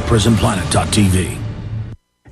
prisonplanet.tv.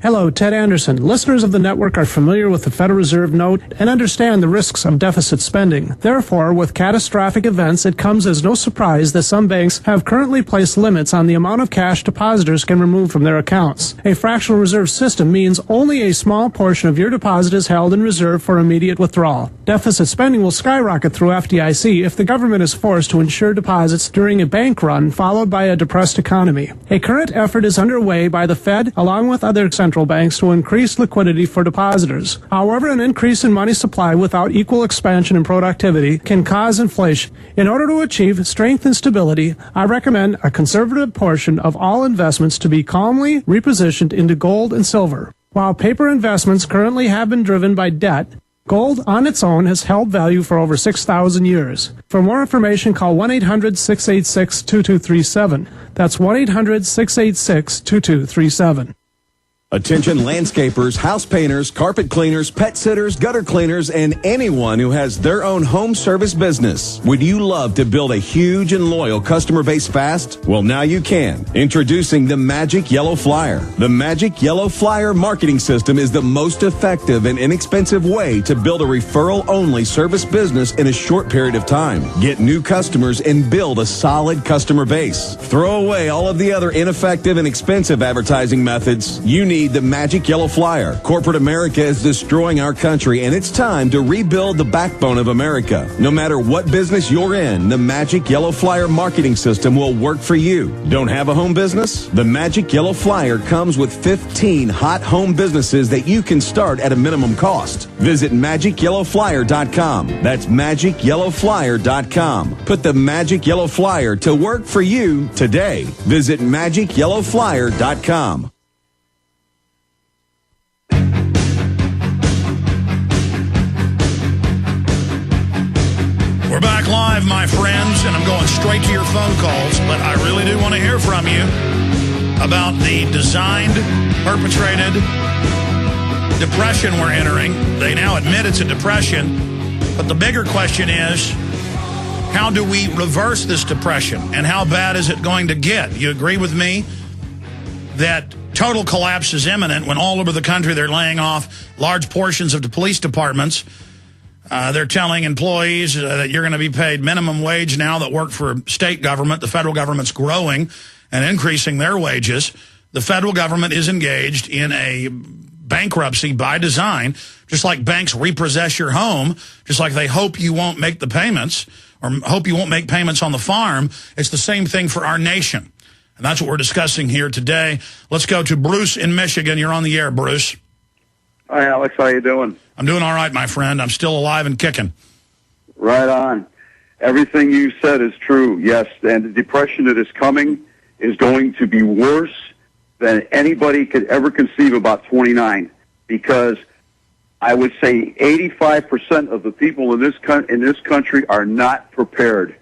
Hello, Ted Anderson. Listeners of the network are familiar with the Federal Reserve note and understand the risks of deficit spending. Therefore, with catastrophic events, it comes as no surprise that some banks have currently placed limits on the amount of cash depositors can remove from their accounts. A fractional reserve system means only a small portion of your deposit is held in reserve for immediate withdrawal. Deficit spending will skyrocket through FDIC if the government is forced to insure deposits during a bank run followed by a depressed economy. A current effort is underway by the Fed along with other central banks to increase liquidity for depositors. However, an increase in money supply without equal expansion in productivity can cause inflation. In order to achieve strength and stability, I recommend a conservative portion of all investments to be calmly repositioned into gold and silver. While paper investments currently have been driven by debt, gold on its own has held value for over 6,000 years. For more information, call 1-800-686-2237. That's 1-800-686-2237. Attention landscapers, house painters, carpet cleaners, pet sitters, gutter cleaners, and anyone who has their own home service business. Would you love to build a huge and loyal customer base fast? Well, now you can. Introducing the Magic Yellow Flyer. The Magic Yellow Flyer marketing system is the most effective and inexpensive way to build a referral-only service business in a short period of time. Get new customers and build a solid customer base. Throw away all of the other ineffective and expensive advertising methods. You need the Magic Yellow Flyer. Corporate America is destroying our country, and it's time to rebuild the backbone of America. No matter what business you're in, the Magic Yellow Flyer marketing system will work for you. Don't have a home business? The Magic Yellow Flyer comes with 15 hot home businesses that you can start at a minimum cost. Visit MagicYellowFlyer.com. That's MagicYellowFlyer.com. Put the Magic Yellow Flyer to work for you today. Visit MagicYellowFlyer.com. We're back live, my friends, and I'm going straight to your phone calls, but I really do want to hear from you about the designed, perpetrated depression we're entering. They now admit it's a depression, but the bigger question is, how do we reverse this depression, and how bad is it going to get? You agree with me that total collapse is imminent when all over the country they're laying off large portions of the police departments? They're telling employees that you're going to be paid minimum wage now that work for state government. The federal government's growing and increasing their wages. The federal government is engaged in a bankruptcy by design, just like banks repossess your home, just like they hope you won't make the payments or hope you won't make payments on the farm. It's the same thing for our nation. And that's what we're discussing here today. Let's go to Bruce in Michigan. You're on the air, Bruce. Hi, Alex. How you doing? I'm doing all right, my friend. I'm still alive and kicking. Right on. Everything you said is true, yes. And the depression that is coming is going to be worse than anybody could ever conceive about 29. Because I would say 85% of the people in this country are not prepared.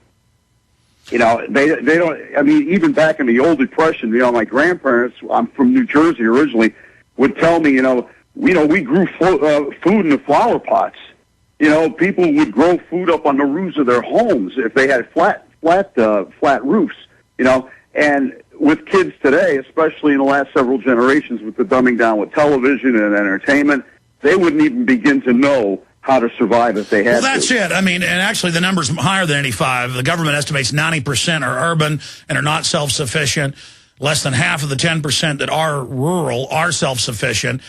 You know, they don't, I mean, even back in the old Depression, you know, my grandparents, I'm from New Jersey originally, would tell me, we grew food in the flower pots. You know, people would grow food up on the roofs of their homes if they had flat roofs. You know, and with kids today, especially in the last several generations, with the dumbing down with television and entertainment, they wouldn't even begin to know how to survive if they had to. Well, that's it. I mean, and actually the number's higher than 85. The government estimates 90% are urban and are not self-sufficient. Less than half of the 10% that are rural are self-sufficient.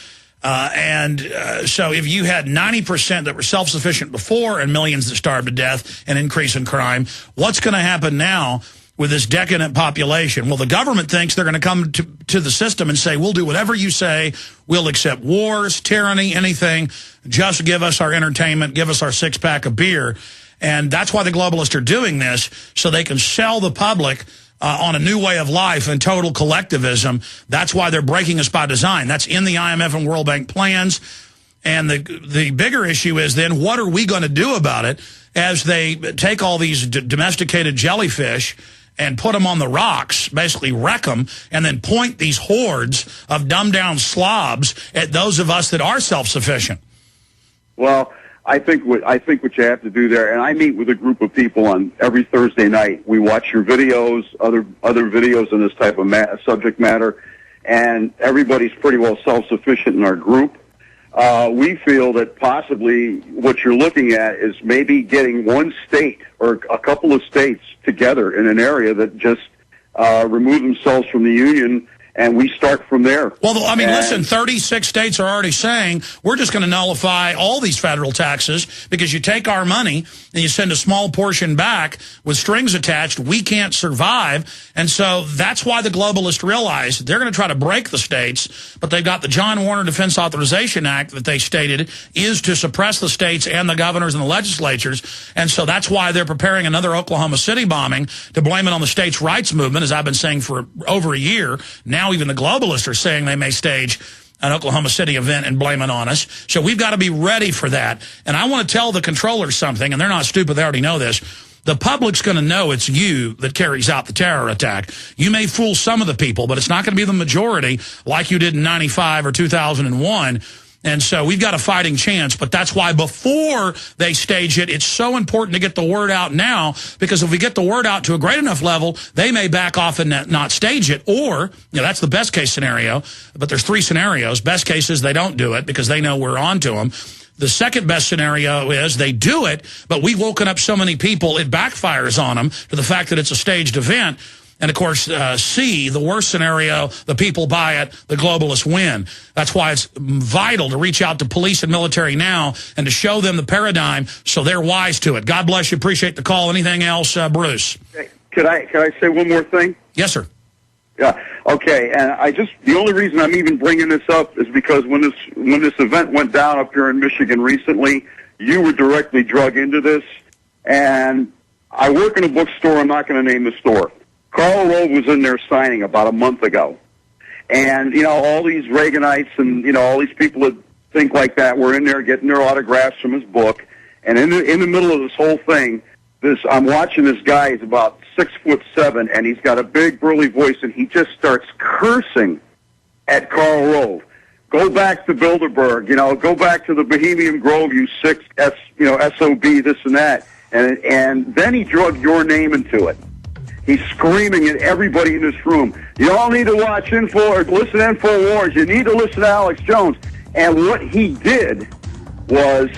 So if you had 90% that were self-sufficient before and millions that starved to death and increase in crime, what's going to happen now with this decadent population? Well, the government thinks they're going to come to the system and say, we'll do whatever you say. We'll accept wars, tyranny, anything. Just give us our entertainment. Give us our six-pack of beer. And that's why the globalists are doing this, so they can sell the public on a new way of life and total collectivism. That's why they're breaking us by design. That's in the IMF and World Bank plans. And the bigger issue is then what are we going to do about it as they take all these domesticated jellyfish and put them on the rocks, basically wreck them, and then point these hordes of dumbed-down slobs at those of us that are self-sufficient? Well, I think what you have to do there, and I meet with a group of people on every Thursday night. We watch your videos, other videos on this type of subject matter, and everybody's pretty well self-sufficient in our group. We feel that possibly what you're looking at is maybe getting one state or a couple of states together in an area that just remove themselves from the union, and we start from there. Well, I mean, listen, 36 states are already saying we're just going to nullify all these federal taxes because you take our money and you send a small portion back with strings attached. We can't survive. And so that's why the globalists realize they're going to try to break the states, but they've got the John Warner Defense Authorization Act that they stated is to suppress the states and the governors and the legislatures. And so that's why they're preparing another Oklahoma City bombing to blame it on the states' rights movement, as I've been saying for over a year. Now even the globalists are saying they may stage an Oklahoma City event and blame it on us. So we've got to be ready for that. And I want to tell the controllers something, and they're not stupid, they already know this. The public's going to know it's you that carries out the terror attack. You may fool some of the people, but it's not going to be the majority like you did in 95 or 2001. And so we've got a fighting chance, but that's why before they stage it, it's so important to get the word out now, because if we get the word out to a great enough level, they may back off and not stage it. Or, you know, that's the best case scenario, but there's three scenarios. Best case is they don't do it because they know we're on to them. The second best scenario is they do it, but we've woken up so many people, it backfires on them to the fact that it's a staged event. And, of course, C, the worst scenario, the people buy it, the globalists win. That's why it's vital to reach out to police and military now and to show them the paradigm so they're wise to it. God bless you. Appreciate the call. Anything else, Bruce? Could I say one more thing? Yes, sir. Yeah. Okay. And the only reason I'm even bringing this up is because when this event went down up here in Michigan recently, you were directly drug into this. And I work in a bookstore. I'm not going to name the store. Karl Rove was in there signing about a month ago. And, you know, all these Reaganites and, you know, all these people that think like that were in there getting their autographs from his book. And in the middle of this whole thing, I'm watching this guy. He's about 6'7", and he's got a big, burly voice, and he just starts cursing at Karl Rove. Go back to Bilderberg, you know, go back to the Bohemian Grove, you SOB, this and that. And then he drug your name into it. He's screaming at everybody in this room. You all need to watch listen to InfoWars. You need to listen to Alex Jones. And what he did was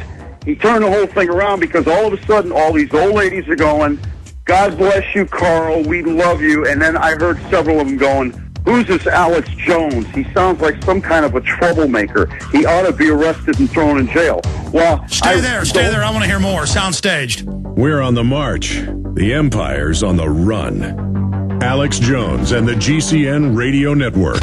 he turned the whole thing around, because all of a sudden all these old ladies are going, God bless you, Karl. We love you. And then I heard several of them going, who's this Alex Jones? He sounds like some kind of a troublemaker. He ought to be arrested and thrown in jail. Well, Stay there. I want to hear more. Sound staged. We're on the march. The Empire's on the run. Alex Jones and the GCN Radio Network.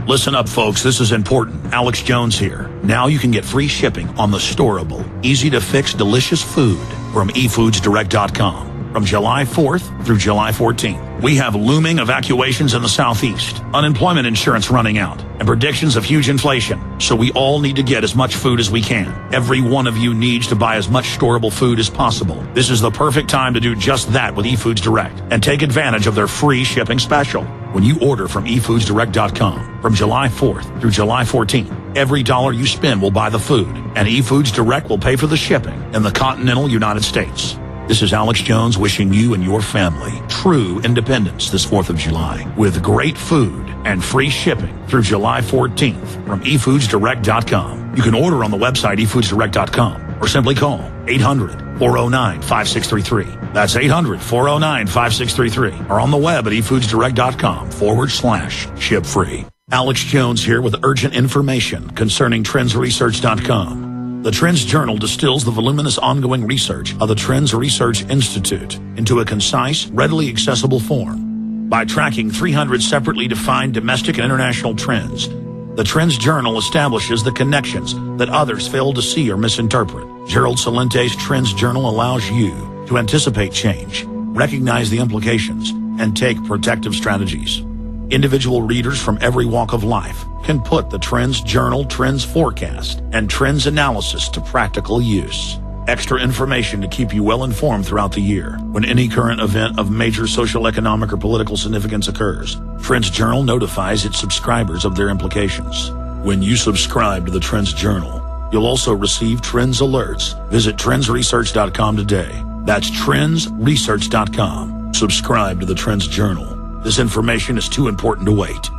Listen up, folks. This is important. Alex Jones here. Now you can get free shipping on the storable, easy-to-fix, delicious food from eFoodsDirect.com. From July 4th through July 14th. We have looming evacuations in the Southeast, unemployment insurance running out, and predictions of huge inflation. So we all need to get as much food as we can. Every one of you needs to buy as much storable food as possible. This is the perfect time to do just that with eFoods Direct and take advantage of their free shipping special. When you order from eFoodsDirect.com from July 4th through July 14th, every dollar you spend will buy the food, and eFoods Direct will pay for the shipping in the continental United States. This is Alex Jones wishing you and your family true independence this 4th of July with great food and free shipping through July 14th from eFoodsDirect.com. You can order on the website eFoodsDirect.com or simply call 800-409-5633. That's 800-409-5633 or on the web at eFoodsDirect.com/ship free. Alex Jones here with urgent information concerning TrendsResearch.com. The Trends Journal distills the voluminous ongoing research of the Trends Research Institute into a concise, readily accessible form. By tracking 300 separately defined domestic and international trends, the Trends Journal establishes the connections that others fail to see or misinterpret. Gerald Salente's Trends Journal allows you to anticipate change, recognize the implications, and take protective strategies. Individual readers from every walk of life can put the Trends Journal Trends Forecast and Trends Analysis to practical use. Extra information to keep you well informed throughout the year when any current event of major social, economic, or political significance occurs. Trends Journal notifies its subscribers of their implications. When you subscribe to the Trends Journal, you'll also receive Trends Alerts. Visit TrendsResearch.com today. That's TrendsResearch.com. Subscribe to the Trends Journal. This information is too important to wait.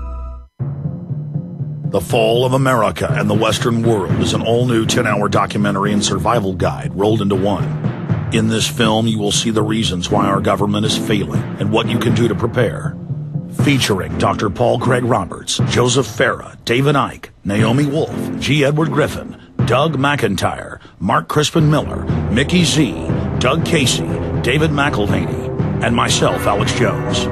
The Fall of America and the Western World is an all-new 10-hour documentary and survival guide rolled into one. In this film, you will see the reasons why our government is failing and what you can do to prepare. Featuring Dr. Paul Craig Roberts, Joseph Farah, David Icke, Naomi Wolf, G. Edward Griffin, Doug McIntyre, Mark Crispin Miller, Mickey Z, Doug Casey, David McElvaney, and myself, Alex Jones.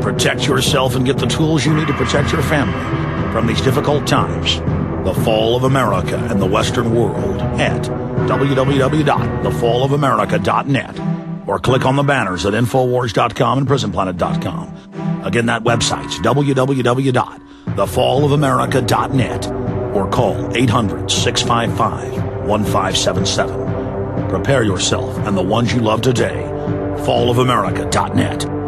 Protect yourself and get the tools you need to protect your family from these difficult times. The Fall of America and the Western World at www.thefallofamerica.net or click on the banners at Infowars.com and PrisonPlanet.com. Again, that website's www.thefallofamerica.net or call 800-655-1577. Prepare yourself and the ones you love today. Fallofamerica.net.